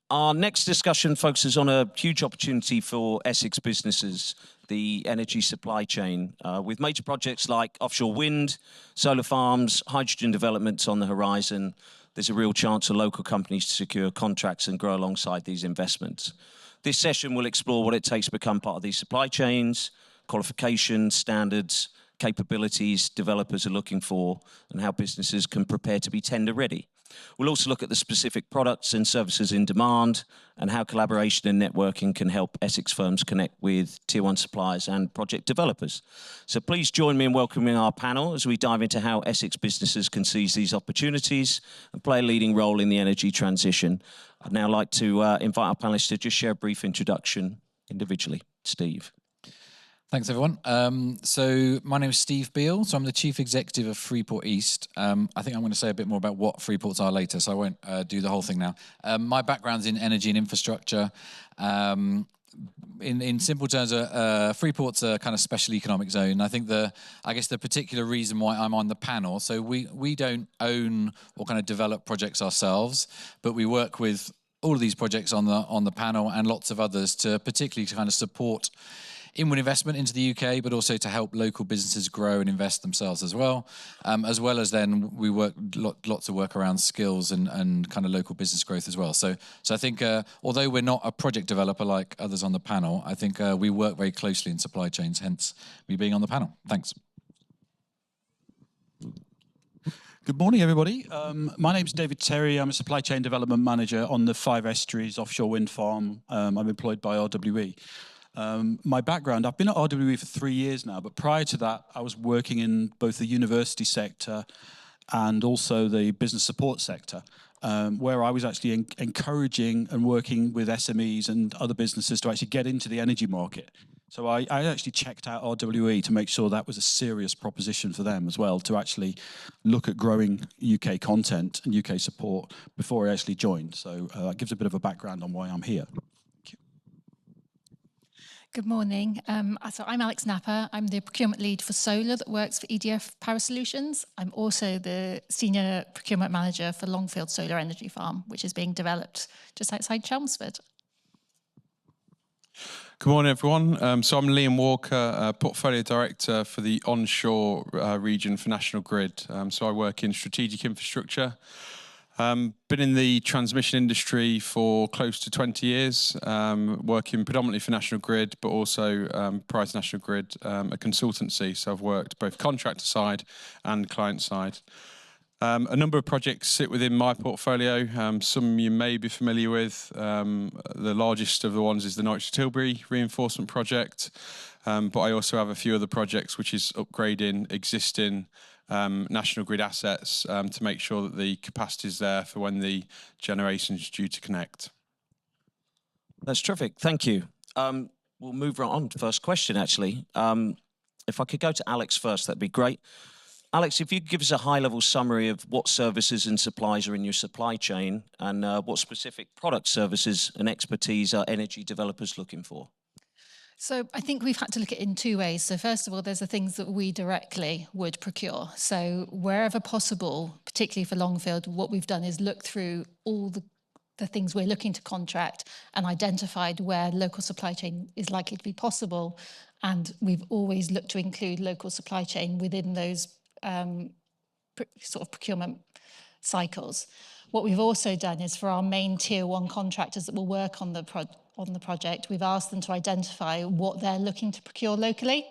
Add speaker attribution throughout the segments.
Speaker 1: Our next discussion focuses on a huge opportunity for Essex businesses, the energy supply chain, with major projects like offshore wind, solar farms, hydrogen developments on the horizon. There's a real chance for local companies to secure contracts and grow alongside these investments. This session will explore what it takes to become part of these supply chains, qualifications, standards, capabilities developers are looking for, and how businesses can prepare to be tender ready. We'll also look at the specific products and services in demand and how collaboration and networking can help Essex firms connect with Tier 1 suppliers and project developers. So please join me in welcoming our panel as we dive into how Essex businesses can seize these opportunities and play a leading role in the energy transition. I'd now like to invite our panelists to just share a brief introduction individually. Steve.
Speaker 2: Thanks, everyone. So my name is Steve Beale, so I'm the Chief Executive of Freeport East. I think I'm going to say a bit more about what Freeports are later, so I won't do the whole thing now. My background's in energy and infrastructure. In simple terms, Freeport's a kind of special economic zone. I think I guess the particular reason why I'm on the panel, so we don't own or kind of develop projects ourselves, but we work with all of these projects on the panel and lots of others to particularly kind of support inward investment into the UK, but also to help local businesses grow and invest themselves as well as then we work lots of work around skills and kind of local business growth as well. So I think although we're not a project developer like others on the panel, I think we work very closely in supply chains, hence me being on the panel. Thanks.
Speaker 3: Good morning, everybody. My name's David Terry. I'm a supply chain development manager on the Five Estuaries offshore wind farm. I'm employed by RWE. My background, I've been at RWE for 3 years now, but prior to that, I was working in both the university sector and also the business support sector, where I was actually encouraging and working with SMEs and other businesses to actually get into the energy market. So I actually checked out RWE to make sure that was a serious proposition for them as well, to actually look at growing UK content and UK support before I actually joined. So that gives a bit of a background on why I'm here.
Speaker 4: Good morning. So I'm Alex Napper. I'm the procurement lead for solar that works for EDF Power Solutions. I'm also the senior procurement manager for Longfield Solar Energy Farm, which is being developed just outside Chelmsford.
Speaker 5: Good morning, everyone. So I'm Liam Walker, Portfolio Director for the onshore region for National Grid. So I work in strategic infrastructure. Been in the transmission industry for close to 20 years, working predominantly for National Grid, but also prior to National Grid, a consultancy. So I've worked both contractor side and client side. A number of projects sit within my portfolio. Some you may be familiar with. The largest of the ones is the Norwich to Tilbury reinforcement project. But I also have a few other projects which is upgrading existing National Grid assets to make sure that the capacity is there for when the generation is due to connect.
Speaker 1: That's terrific. Thank you. We'll move right on to the first question, actually. If I could go to Alex first, that'd be great. Alex, if you could give us a high-level summary of what services and supplies are in your supply chain and what specific product services and expertise are energy developers looking for?
Speaker 4: So I think we've had to look at it in two ways. So first of all, there's the things that we directly would procure. So wherever possible, particularly for Longfield, what we've done is look through all the things we're looking to contract and identified where local supply chain is likely to be possible. And we've always looked to include local supply chain within those sort of procurement cycles. What we've also done is for our main Tier 1 contractors that will work on the project, we've asked them to identify what they're looking to procure locally.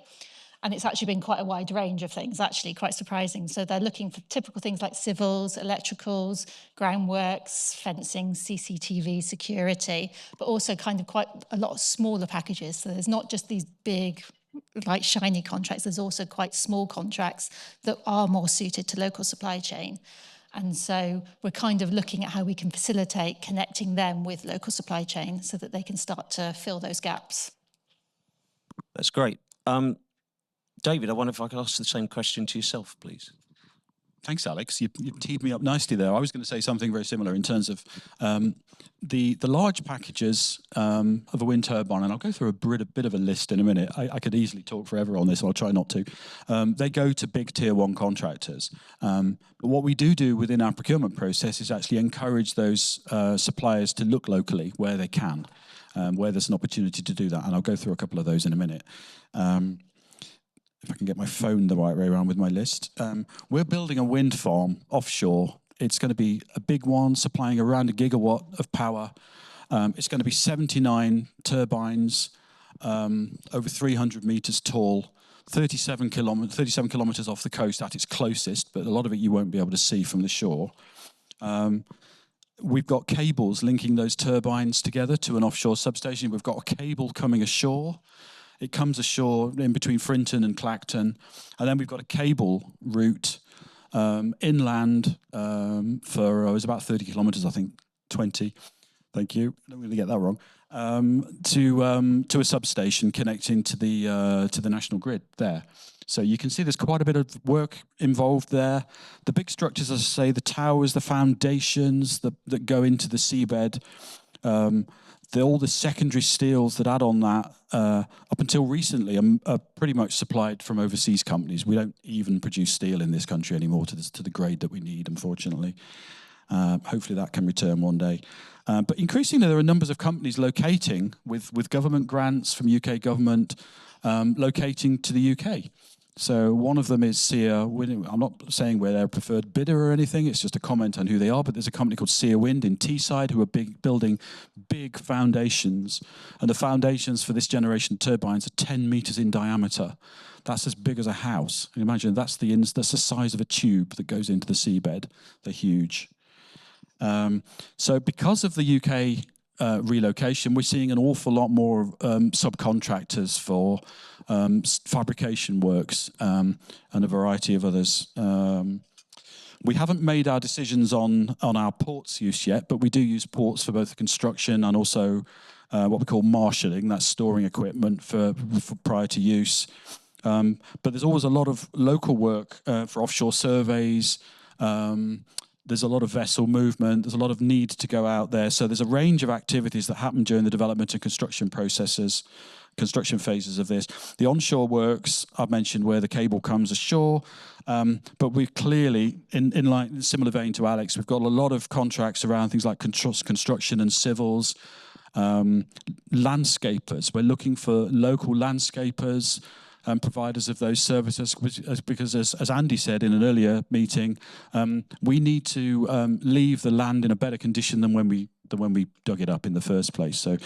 Speaker 4: And it's actually been quite a wide range of things, actually, quite surprising. So they're looking for typical things like civils, electricals, groundworks, fencing, CCTV, security, but also kind of quite a lot of smaller packages. So there's not just these big, like shiny contracts, there's also quite small contracts that are more suited to local supply chain. And so we're kind of looking at how we can facilitate connecting them with local supply chain so that they can start to fill those gaps.
Speaker 1: That's great. David, I wonder if I could ask the same question to yourself, please.
Speaker 3: Thanks, Alex. You teed me up nicely there. I was going to say something very similar in terms of the large packages of a wind turbine, and I'll go through a bit of a list in a minute. I could easily talk forever on this, so I'll try not to. They go to big tier one contractors. But what we do within our procurement process is actually encourage those suppliers to look locally where they can, where there's an opportunity to do that. And I'll go through a couple of those in a minute. If I can get my phone the right way around with my list. We're building a wind farm offshore. It's going to be a big one, supplying around 1 gigawatt of power. It's going to be 79 turbines, over 300 meters tall, 37 kilometers off the coast at its closest, but a lot of it you won't be able to see from the shore. We've got cables linking those turbines together to an offshore substation. We've got a cable coming ashore. It comes ashore in between Frinton and Clacton. And then we've got a cable route inland for, it was about 30 kilometres, I think, 20. Thank you. I don't really get that wrong. To a substation connecting to the national grid there. So you can see there's quite a bit of work involved there. The big structures, as I say, the towers, the foundations that go into the seabed, all the secondary steels that add on that, up until recently, are pretty much supplied from overseas companies. We don't even produce steel in this country anymore to the grade that we need, unfortunately. Hopefully that can return one day. But increasingly, there are numbers of companies locating with government grants from UK government, locating to the UK. So one of them is Sear. I'm not saying we're their preferred bidder or anything. It's just a comment on who they are. But there's a company called Sear Wind in Teesside who are building big foundations. And the foundations for this generation turbines are 10 meters in diameter. That's as big as a house. You imagine that's the size of a tube that goes into the seabed. They're huge. So because of the UK relocation, we're seeing an awful lot more subcontractors for fabrication works and a variety of others. We haven't made our decisions on our ports use yet, but we do use ports for both construction and also what we call marshalling, that's storing equipment for prior to use. But there's always a lot of local work for offshore surveys. There's a lot of vessel movement. There's a lot of need to go out there. So there's a range of activities that happen during the development and construction phases of this. The onshore works, I've mentioned where the cable comes ashore. But we've clearly, in similar vein to Alex, we've got a lot of contracts around things like construction and civils, landscapers. We're looking for local landscapers, providers of those services, because as Andy said in an earlier meeting, we need to leave the land in a better condition than when we dug it up in the first place. So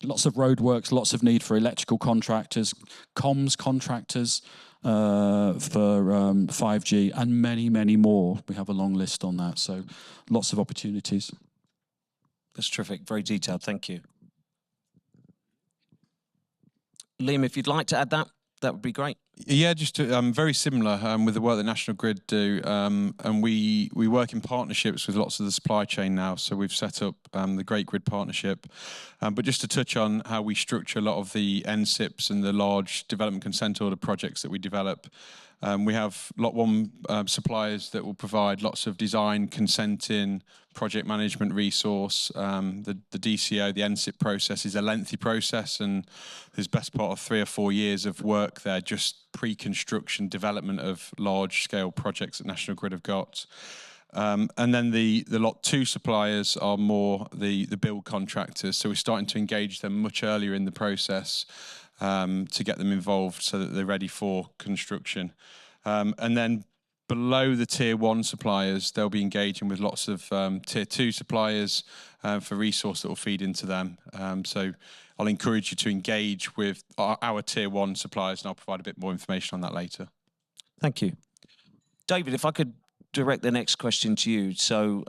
Speaker 3: lots of roadworks, lots of need for electrical contractors, comms contractors for 5G, and many, many more. We have a long list on that, so lots of opportunities.
Speaker 1: That's terrific, very detailed, thank you. Liam, if you'd like to add that would be great.
Speaker 5: Yeah, just very similar with the work that National Grid do, and we work in partnerships with lots of the supply chain now. So we've set up the Great Grid Partnership. But just to touch on how we structure a lot of the NSIPs and the large development consent order projects that we develop, we have Lot 1 suppliers that will provide lots of design, consenting, project management resource. The DCO, the NSIP process, is a lengthy process, and there's best part of 3 or 4 years of work there, just pre-construction development of large-scale projects that National Grid have got. And then the Lot 2 suppliers are more the build contractors, so we're starting to engage them much earlier in the process to get them involved so that they're ready for construction. And then below the Tier 1 suppliers, they'll be engaging with lots of Tier 2 suppliers for resource that will feed into them. So I'll encourage you to engage with our Tier 1 suppliers, and I'll provide a bit more information on that later.
Speaker 1: Thank you. David, if I could direct the next question to you. So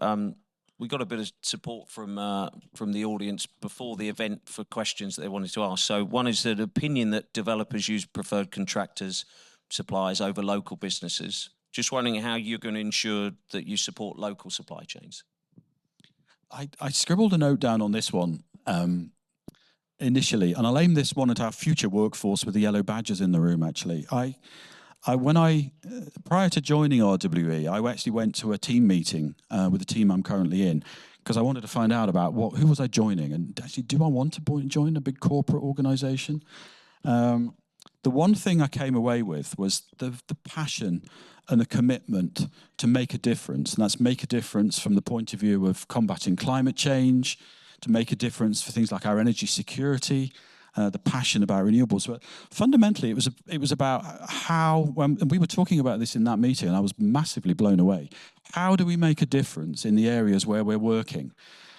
Speaker 1: we got a bit of support from the audience before the event for questions that they wanted to ask. So one is the opinion that developers use preferred contractors, suppliers over local businesses. Just wondering how you're going to ensure that you support local supply chains.
Speaker 3: I scribbled a note down on this one initially, and I'll aim this one at our future workforce with the yellow badges in the room, actually. prior to joining RWE, I actually went to a team meeting with the team I'm currently in, because I wanted to find out about who was I joining, and actually, do I want to join a big corporate organisation? The one thing I came away with was the passion and the commitment to make a difference, and that's make a difference from the point of view of combating climate change, to make a difference for things like our energy security, the passion about renewables. But fundamentally, it was about how, and we were talking about this in that meeting, and I was massively blown away. How do we make a difference in the areas where we're working?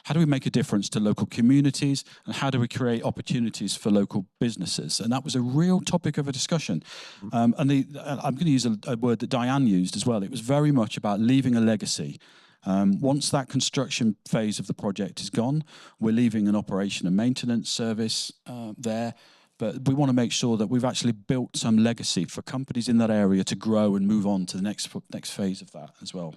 Speaker 3: How do we make a difference to local communities, and how do we create opportunities for local businesses? And that was a real topic of a discussion. And I'm going to use a word that Diane used as well. It was very much about leaving a legacy. Once that construction phase of the project is gone, we're leaving an operation and maintenance service there. But we want to make sure that we've actually built some legacy for companies in that area to grow and move on to the next phase of that as well.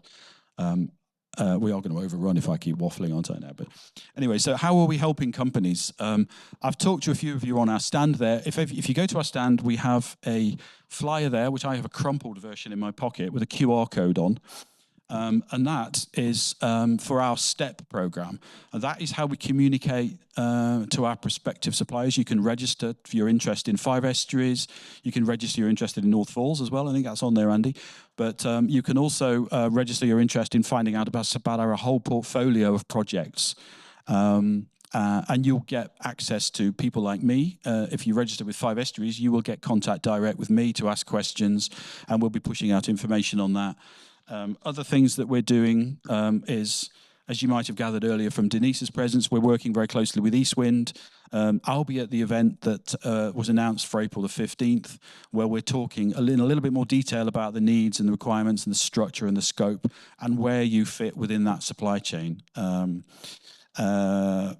Speaker 3: We are going to overrun if I keep waffling, aren't I now? But anyway, so how are we helping companies? I've talked to a few of you on our stand there. If you go to our stand, we have a flyer there, which I have a crumpled version in my pocket with a QR code on. And that is for our STEP program. And that is how we communicate to our prospective suppliers. You can register for your interest in 5 estuaries. You can register your interest in North Falls as well. I think that's on there, Andy. But you can also register your interest in finding out about our whole portfolio of projects. And you'll get access to people like me. If you register with 5 estuaries, you will get contact direct with me to ask questions, and we'll be pushing out information on that. Other things that we're doing is, as you might have gathered earlier from Denise's presence, we're working very closely with Eastwind. I'll be at the event that was announced for April the 15th, where we're talking in a little bit more detail about the needs and the requirements and the structure and the scope and where you fit within that supply chain. What have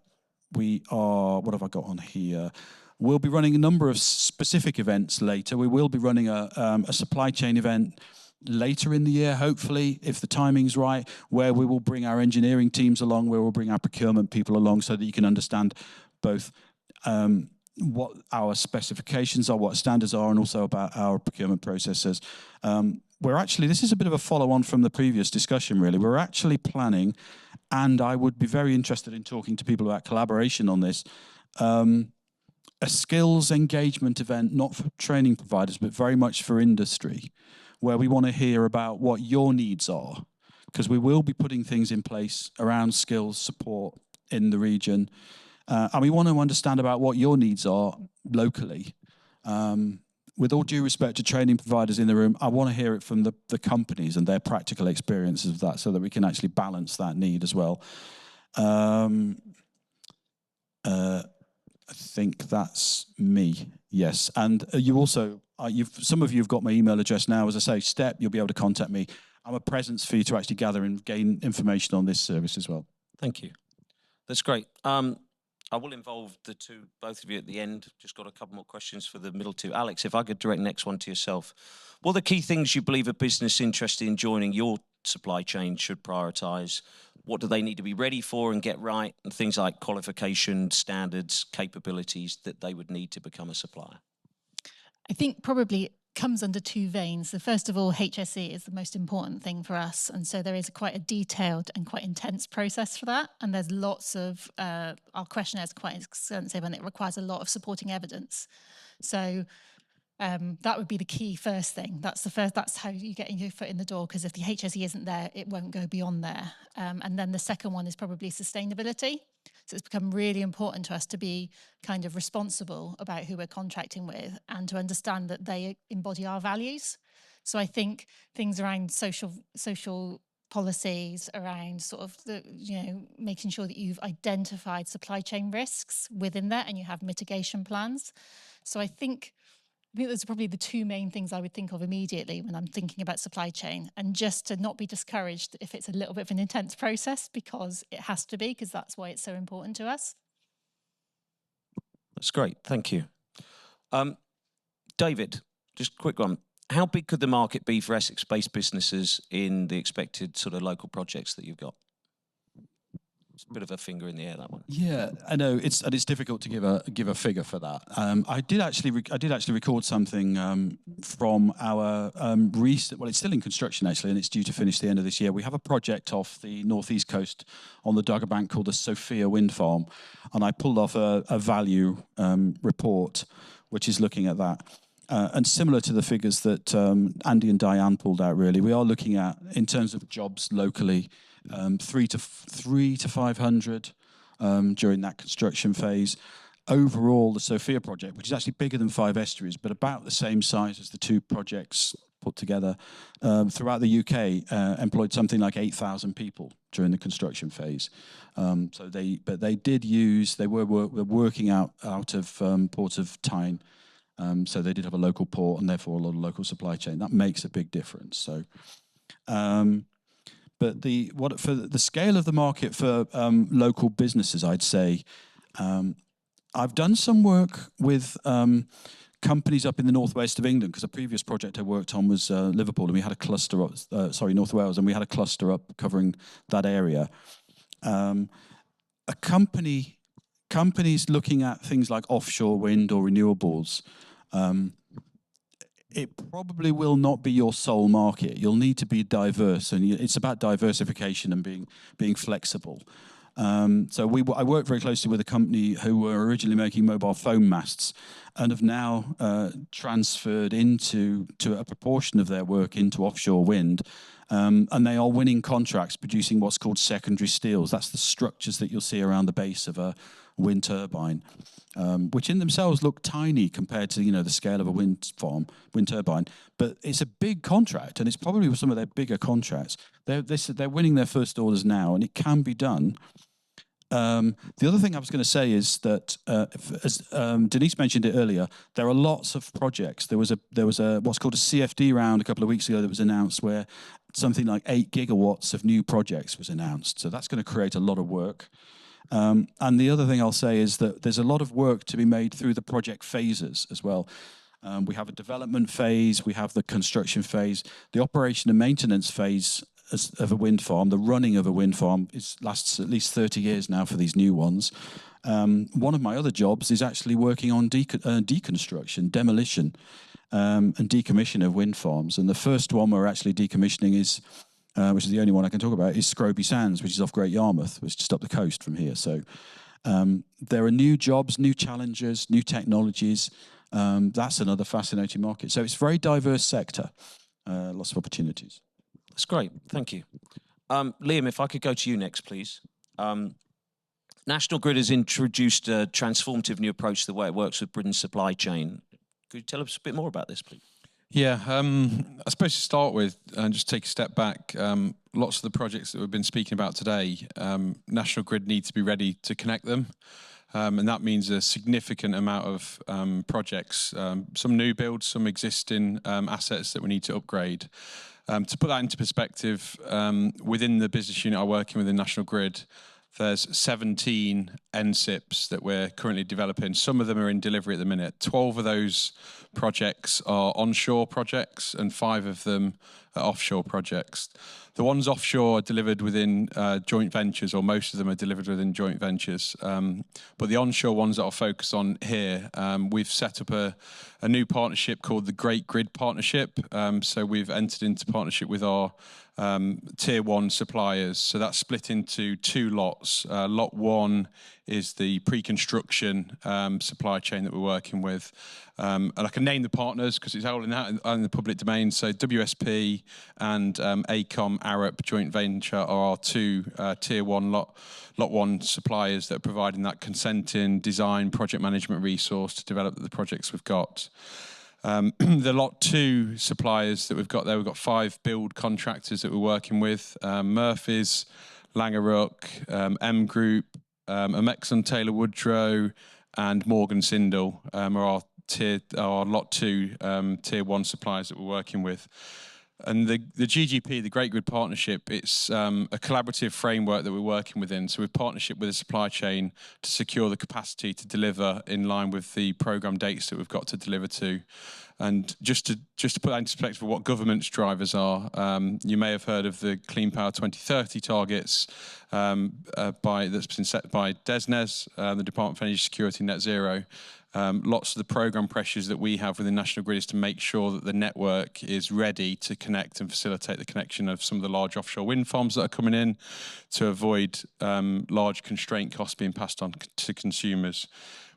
Speaker 3: I got on here? We'll be running a number of specific events later. We will be running a supply chain event later in the year, hopefully, if the timing's right, where we will bring our engineering teams along, where we'll bring our procurement people along, so that you can understand both what our specifications are, what standards are, and also about our procurement processes. This is a bit of a follow-on from the previous discussion, really. We're actually planning, and I would be very interested in talking to people about collaboration on this, a skills engagement event, not for training providers, but very much for industry, where we want to hear about what your needs are, because we will be putting things in place around skills support in the region. And we want to understand about what your needs are locally. With all due respect to training providers in the room, I want to hear it from the companies and their practical experiences of that, so that we can actually balance that need as well. I think that's me, yes. And you also, some of you have got my email address now. As I say, STEP, you'll be able to contact me. I'm a presence for you to actually gather and gain information on this service as well.
Speaker 1: Thank you. That's great. I will involve both of you at the end. Just got a couple more questions for the middle two. Alex, if I could direct next one to yourself. What are the key things you believe a business interested in joining your supply chain should prioritise? What do they need to be ready for and get right? And things like qualification, standards, capabilities that they would need to become a supplier.
Speaker 4: I think probably comes under 2 veins. So first of all, HSE is the most important thing for us. And so there is quite a detailed and quite intense process for that. And there's lots of, our questionnaire is quite extensive, and it requires a lot of supporting evidence. So that would be the key first thing. That's how you get your foot in the door, because if the HSE isn't there, it won't go beyond there. And then the second one is probably sustainability. So it's become really important to us to be kind of responsible about who we're contracting with, and to understand that they embody our values. So I think things around social policies, around sort of making sure that you've identified supply chain risks within that and you have mitigation plans. So I think those are probably the 2 main things I would think of immediately when I'm thinking about supply chain, and just to not be discouraged if it's a little bit of an intense process, because it has to be, because that's why it's so important to us.
Speaker 1: That's great, thank you. David, just a quick one. How big could the market be for Essex-based businesses in the expected sort of local projects that you've got? It's a bit of a finger in the air, that one.
Speaker 3: Yeah, I know it's difficult to give a figure for that. I did actually record something from our recent. Well, it's still in construction actually, and it's due to finish the end of this year. We have a project off the northeast coast on the Dogger Bank called the Sophia Wind Farm, and I pulled off a value report, which is looking at that. And similar to the figures that Andy and Diane pulled out, really, we are looking at, in terms of jobs locally, 3 to 500 during that construction phase. Overall, the Sophia project, which is actually bigger than 5 estuaries, but about the same size as the 2 projects put together, throughout the UK, employed something like 8,000 people during the construction phase. They were working out of Port of Tyne. So they did have a local port and therefore a lot of local supply chain. That makes a big difference. So, but for the scale of the market for local businesses, I'd say I've done some work with companies up in the northwest of England, because a previous project I worked on was Liverpool, and we had a cluster up, North Wales, and we had a cluster up covering that area. Companies looking at things like offshore wind or renewables, it probably will not be your sole market. You'll need to be diverse, and it's about diversification and being flexible. I worked very closely with a company who were originally making mobile phone masts and have now transferred to a proportion of their work into offshore wind. And they are winning contracts producing what's called secondary steels. That's the structures that you'll see around the base of a wind turbine, which in themselves look tiny compared to the scale of a wind turbine. But it's a big contract, and it's probably some of their bigger contracts. They're winning their first orders now, and it can be done. The other thing I was going to say is that, as Denise mentioned it earlier, there are lots of projects. There was a what's called a CFD round a couple of weeks ago that was announced, where something like 8 gigawatts of new projects was announced. So that's going to create a lot of work. And the other thing I'll say is that there's a lot of work to be made through the project phases as well. We have a development phase, we have the construction phase, the operation and maintenance phase of a wind farm. The running of a wind farm lasts at least 30 years now for these new ones. One of my other jobs is actually working on deconstruction, demolition, and decommission of wind farms. And the first one we're actually decommissioning is, which is the only one I can talk about, is Scroby Sands, which is off Great Yarmouth, which is just up the coast from here. So there are new jobs, new challenges, new technologies. That's another fascinating market. So it's a very diverse sector, lots of opportunities.
Speaker 1: That's great, thank you. Liam, if I could go to you next, please. National Grid has introduced a transformative new approach to the way it works with Britain's supply chain. Could you tell us a bit more about this, please?
Speaker 5: Yeah, I suppose to start with, and just take a step back, lots of the projects that we've been speaking about today, National Grid needs to be ready to connect them. And that means a significant amount of projects, some new builds, some existing assets that we need to upgrade. To put that into perspective, within the business unit I work in within National Grid, there's 17 NSIPs that we're currently developing. Some of them are in delivery at the minute. 12 of those projects are onshore projects, and 5 of them are offshore projects. The ones offshore are delivered within joint ventures, or most of them are delivered within joint ventures. But the onshore ones that I'll focus on here, we've set up a new partnership called the Great Grid Partnership. So we've entered into partnership with our tier 1 suppliers. So that's split into 2 lots. Lot 1 is the pre-construction supply chain that we're working with. And I can name the partners because it's all in the public domain. So WSP and AECOM Arup joint venture are our 2 tier 1 lot 1 suppliers that are providing that consenting, design, project management resource to develop the projects we've got. The lot 2 suppliers that we've got there, we've got 5 build contractors that we're working with. Murphy's, Langerook, M Group, Amexon Taylor Woodrow, and Morgan Sindall are our lot 2 tier 1 suppliers that we're working with. And the GGP, the Great Grid Partnership, it's a collaborative framework that we're working within. So we've partnership with the supply chain to secure the capacity to deliver in line with the programme dates that we've got to deliver to. And just to put that into perspective of what government's drivers are, you may have heard of the Clean Power 2030 targets that's been set by DESNZ, the Department for Energy Security Net Zero. Lots of the programme pressures that we have within National Grid is to make sure that the network is ready to connect and facilitate the connection of some of the large offshore wind farms that are coming in, to avoid large constraint costs being passed on to consumers.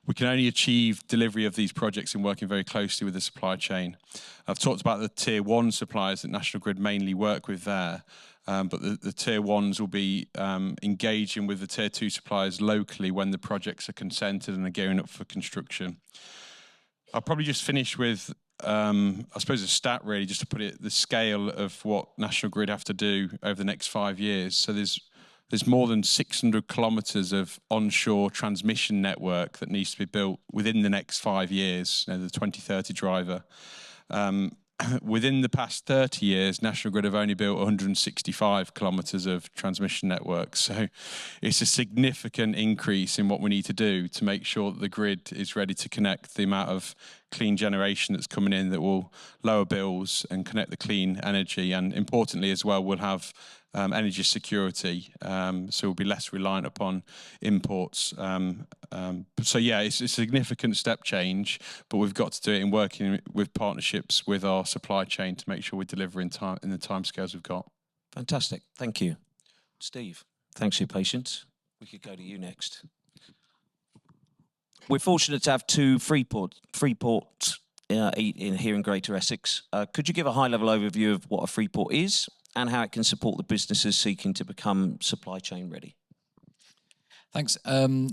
Speaker 5: We can only achieve delivery of these projects in working very closely with the supply chain. I've talked about the tier one suppliers that National Grid mainly work with there, but the tier ones will be engaging with the tier two suppliers locally when the projects are consented and are gearing up for construction. I'll probably just finish with, I suppose, a stat really, just to put it, the scale of what National Grid have to do over the next 5 years. So there's more than 600 kilometres of onshore transmission network that needs to be built within the next 5 years, the 2030 driver. Within the past 30 years, National Grid have only built 165 kilometres of transmission network. So it's a significant increase in what we need to do to make sure that the grid is ready to connect the amount of clean generation that's coming in that will lower bills and connect the clean energy. And importantly as well, we'll have energy security, so we'll be less reliant upon imports. So yeah, it's a significant step change, but we've got to do it in working with partnerships with our supply chain to make sure we deliver in time in the timescales we've got.
Speaker 1: Fantastic, thank you. Steve, thanks for your patience. We could go to you next. We're fortunate to have two Freeport here in Greater Essex. Could you give a high-level overview of what a Freeport is and how it can support the businesses seeking to become supply chain ready?
Speaker 2: Thanks.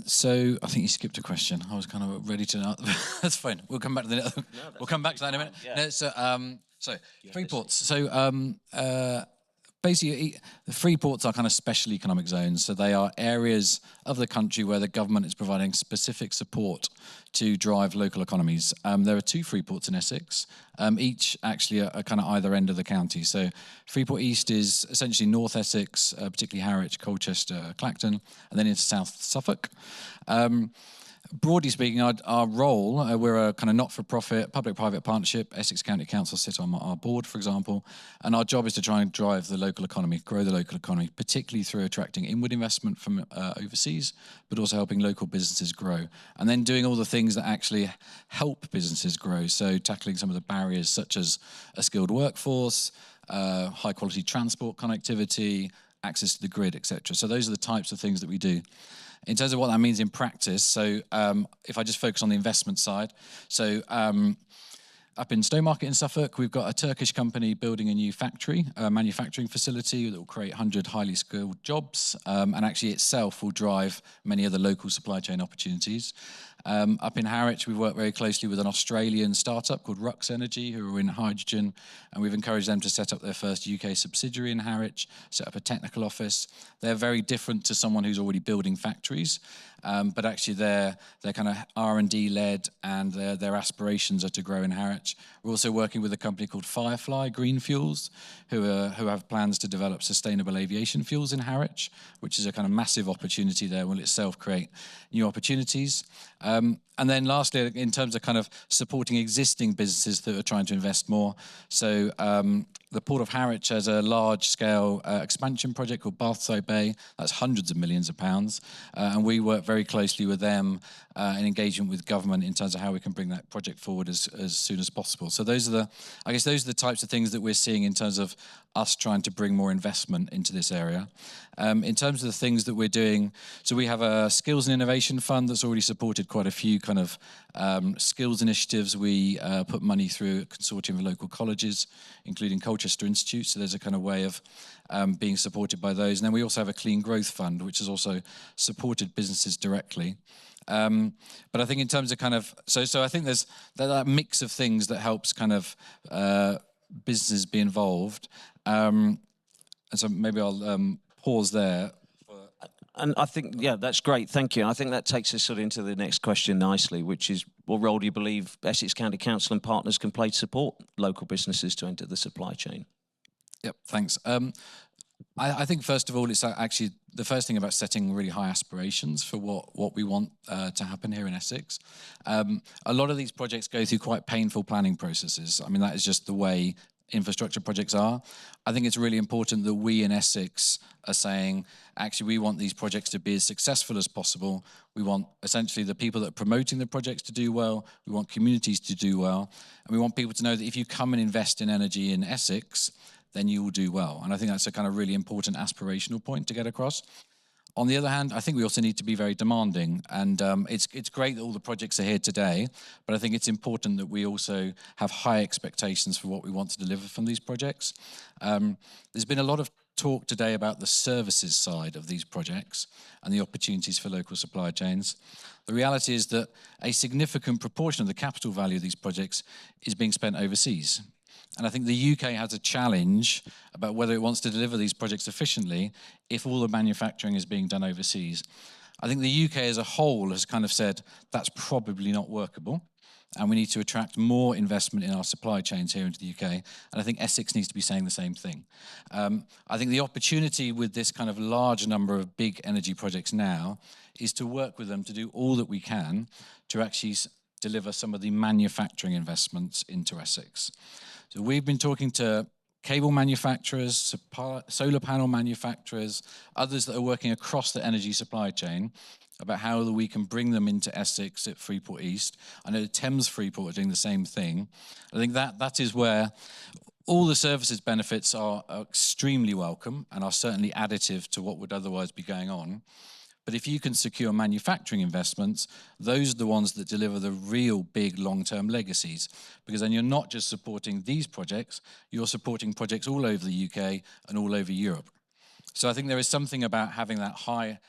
Speaker 2: So I think you skipped a question. I was kind of ready to. That's fine. We'll come back to that. We'll come back to that in a minute.
Speaker 1: Yeah.
Speaker 2: No, so Freeports. So basically, the Freeports are kind of special economic zones. So they are areas of the country where the government is providing specific support to drive local economies. There are two Freeports in Essex, each actually at kind of either end of the county. So Freeport East is essentially North Essex, particularly Harwich, Colchester, Clacton, and then into South Suffolk. Broadly speaking, our role, we're a kind of not-for-profit, public-private partnership. Essex County Council sit on our board, for example, and our job is to try and drive the local economy, grow the local economy, particularly through attracting inward investment from overseas, but also helping local businesses grow, and then doing all the things that actually help businesses grow, so tackling some of the barriers such as a skilled workforce, high-quality transport connectivity, access to the grid, etc. So those are the types of things that we do. In terms of what that means in practice, so if I just focus on the investment side, so up in Stowmarket in Suffolk, we've got a Turkish company building a new factory, a manufacturing facility that will create 100 highly skilled jobs, and actually itself will drive many other local supply chain opportunities. Up in Harwich, we work very closely with an Australian startup called Rux Energy, who are in hydrogen, and we've encouraged them to set up their first UK subsidiary in Harwich, set up a technical office. They're very different to someone who's already building factories, but actually they're kind of R&D led, and their aspirations are to grow in Harwich. We're also working with a company called Firefly Green Fuels, who have plans to develop sustainable aviation fuels in Harwich, which is a kind of massive opportunity there, will itself create new opportunities. And then lastly, in terms of kind of supporting existing businesses that are trying to invest more, so the Port of Harwich has a large-scale expansion project called Bathside Bay. That's hundreds of millions of pounds, and we work very closely with them in engagement with government in terms of how we can bring that project forward as soon as possible. So those are the types of things that we're seeing in terms of us trying to bring more investment into this area. In terms of the things that we're doing, so we have a skills and innovation fund that's already supported quite a few kind of skills initiatives. We put money through a consortium of local colleges, including Colchester Institute, so there's a kind of way of being supported by those. And then we also have a clean growth fund, which has also supported businesses directly. But I think in terms of kind of, so I think there's that mix of things that helps kind of businesses be involved. And so maybe I'll pause there.
Speaker 1: And I think, yeah, that's great, thank you. And I think that takes us sort of into the next question nicely, which is, what role do you believe Essex County Council and partners can play to support local businesses to enter the supply chain?
Speaker 2: Yep, thanks. I think first of all, it's actually the first thing about setting really high aspirations for what we want to happen here in Essex. A lot of these projects go through quite painful planning processes. I mean, that is just the way infrastructure projects are. I think it's really important that we in Essex are saying, actually, we want these projects to be as successful as possible. We want essentially the people that are promoting the projects to do well. We want communities to do well. And we want people to know that if you come and invest in energy in Essex, then you will do well. And I think that's a kind of really important aspirational point to get across. On the other hand, I think we also need to be very demanding, and it's great that all the projects are here today, but I think it's important that we also have high expectations for what we want to deliver from these projects. There's been a lot of talk today about the services side of these projects and the opportunities for local supply chains. The reality is that a significant proportion of the capital value of these projects is being spent overseas. And I think the UK has a challenge about whether it wants to deliver these projects efficiently if all the manufacturing is being done overseas. I think the UK as a whole has kind of said that's probably not workable, and we need to attract more investment in our supply chains here into the UK. And I think Essex needs to be saying the same thing. I think the opportunity with this kind of large number of big energy projects now is to work with them to do all that we can to actually deliver some of the manufacturing investments into Essex. So we've been talking to cable manufacturers, solar panel manufacturers, others that are working across the energy supply chain about how we can bring them into Essex at Freeport East. I know Thames Freeport are doing the same thing. I think that is where all the services benefits are extremely welcome and are certainly additive to what would otherwise be going on. But if you can secure manufacturing investments, those are the ones that deliver the real big long-term legacies. Because then you're not just supporting these projects, you're supporting projects all over the UK and all over Europe. So I think there is something about having that high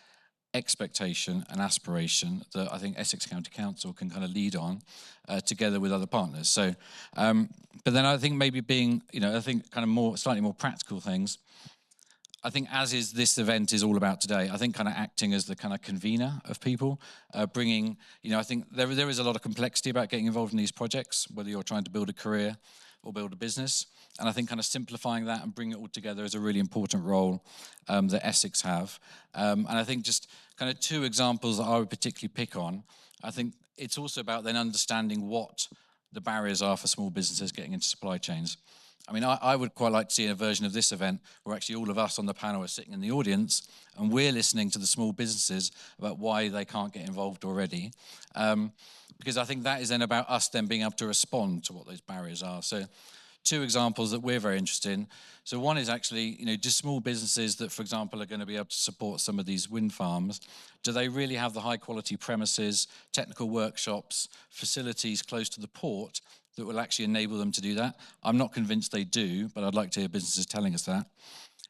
Speaker 2: expectation and aspiration that I think Essex County Council can kind of lead on together with other partners. So, but then I think maybe being, I think kind of slightly more practical things. I think as is this event is all about today, I think kind of acting as the kind of convener of people, bringing, I think there is a lot of complexity about getting involved in these projects, whether you're trying to build a career or build a business. And I think kind of simplifying that and bringing it all together is a really important role that Essex have. And I think just kind of two examples that I would particularly pick on, I think it's also about then understanding what the barriers are for small businesses getting into supply chains. I mean, I would quite like to see a version of this event where actually all of us on the panel are sitting in the audience and we're listening to the small businesses about why they can't get involved already. Because I think that is then about us then being able to respond to what those barriers are. So two examples that we're very interested in. So one is actually, just small businesses that, for example, are going to be able to support some of these wind farms. Do they really have the high quality premises, technical workshops, facilities close to the port that will actually enable them to do that? I'm not convinced they do, but I'd like to hear businesses telling us that.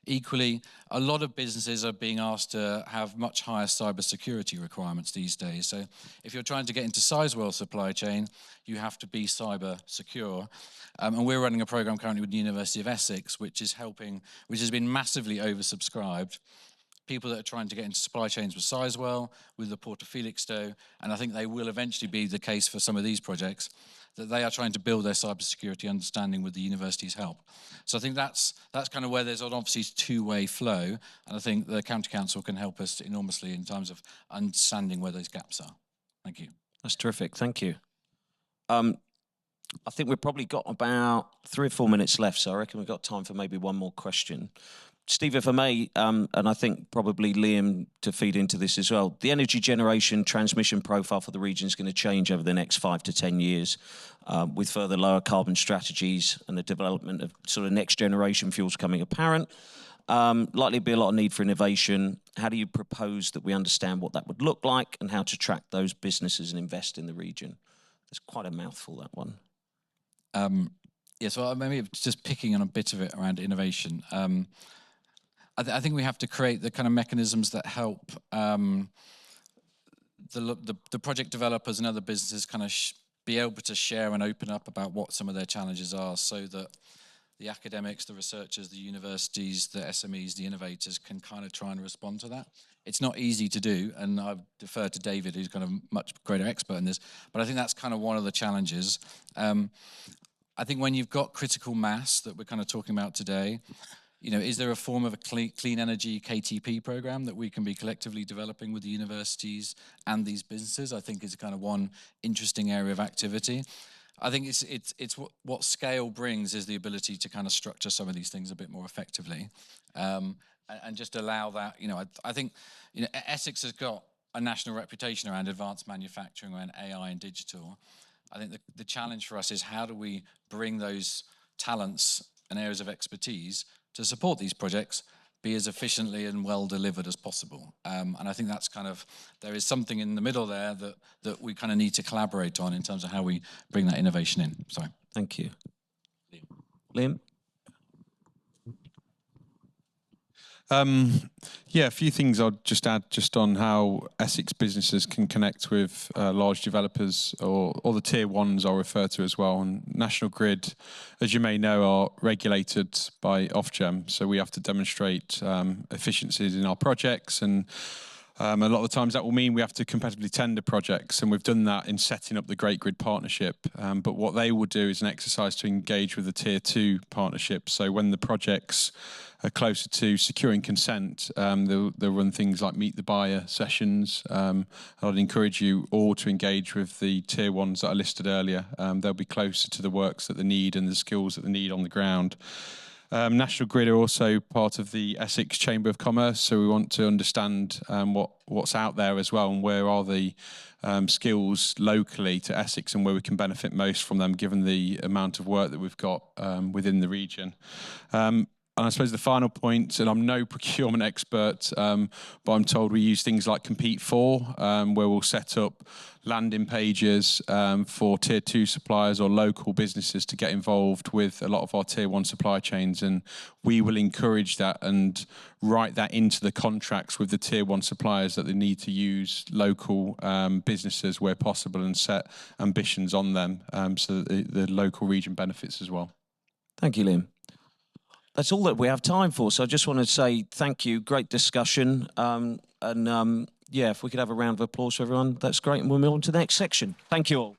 Speaker 2: Equally, a lot of businesses are being asked to have much higher cybersecurity requirements these days. So if you're trying to get into Sizewell supply chain, you have to be cyber secure. And we're running a program currently with the University of Essex, which has been massively oversubscribed. People that are trying to get into supply chains with Sizewell, with the Port of Felixstowe, and I think they will eventually be the case for some of these projects, that they are trying to build their cybersecurity understanding with the university's help. So I think that's kind of where there's obviously two-way flow, and I think the County Council can help us enormously in terms of understanding where those gaps are. Thank you.
Speaker 1: That's terrific. Thank you. I think we've probably got about 3 or 4 minutes left, so I reckon we've got time for maybe one more question. Steve, if I may, and I think probably Liam to feed into this as well, the energy generation transmission profile for the region is going to change over the next 5 to 10 years with further lower carbon strategies and the development of sort of next generation fuels coming apparent. Likely to be a lot of need for innovation. How do you propose that we understand what that would look like and how to track those businesses and invest in the region? It's quite a mouthful, that one.
Speaker 2: So maybe just picking on a bit of it around innovation. I think we have to create the kind of mechanisms that help the project developers and other businesses kind of be able to share and open up about what some of their challenges are, so that the academics, the researchers, the universities, the SMEs, the innovators can kind of try and respond to that. It's not easy to do, and I've deferred to David, who's kind of much greater expert in this, but I think that's kind of one of the challenges. I think when you've got critical mass that we're kind of talking about today, is there a form of a clean energy KTP program that we can be collectively developing with the universities and these businesses? I think is kind of one interesting area of activity. I think it's what scale brings is the ability to kind of structure some of these things a bit more effectively, and just allow that. I think Essex has got a national reputation around advanced manufacturing, around AI and digital. I think the challenge for us is how do we bring those talents and areas of expertise to support these projects be as efficiently and well delivered as possible. And I think that's there is something in the middle there that we kind of need to collaborate on in terms of how we bring that innovation in. Sorry.
Speaker 1: Thank you. Liam?
Speaker 5: Yeah, a few things I'll just add just on how Essex businesses can connect with large developers or the tier ones I'll refer to as well. And National Grid, as you may know, are regulated by Ofgem, so we have to demonstrate efficiencies in our projects, and a lot of the times that will mean we have to competitively tender projects, and we've done that in setting up the Great Grid Partnership. But what they will do is an exercise to engage with the Tier 2 partnerships. So when the projects are closer to securing consent, they'll run things like meet the buyer sessions. I'd encourage you all to engage with the Tier 1s that I listed earlier. They'll be closer to the works that they need and the skills that they need on the ground. National Grid are also part of the Essex Chamber of Commerce, so we want to understand what's out there as well, and where are the skills locally to Essex and where we can benefit most from them, given the amount of work that we've got within the region. And I suppose the final point, and I'm no procurement expert, but I'm told we use things like Compete For, where we'll set up landing pages for Tier 2 suppliers or local businesses to get involved with a lot of our Tier 1 supply chains. And we will encourage that and write that into the contracts with the Tier 1 suppliers that they need to use local businesses where possible and set ambitions on them so that the local region benefits as well.
Speaker 1: Thank you, Liam. That's all that we have time for. So I just want to say thank you. Great discussion. Yeah, if we could have a round of applause for everyone, that's great. And we'll move on to the next section. Thank you all.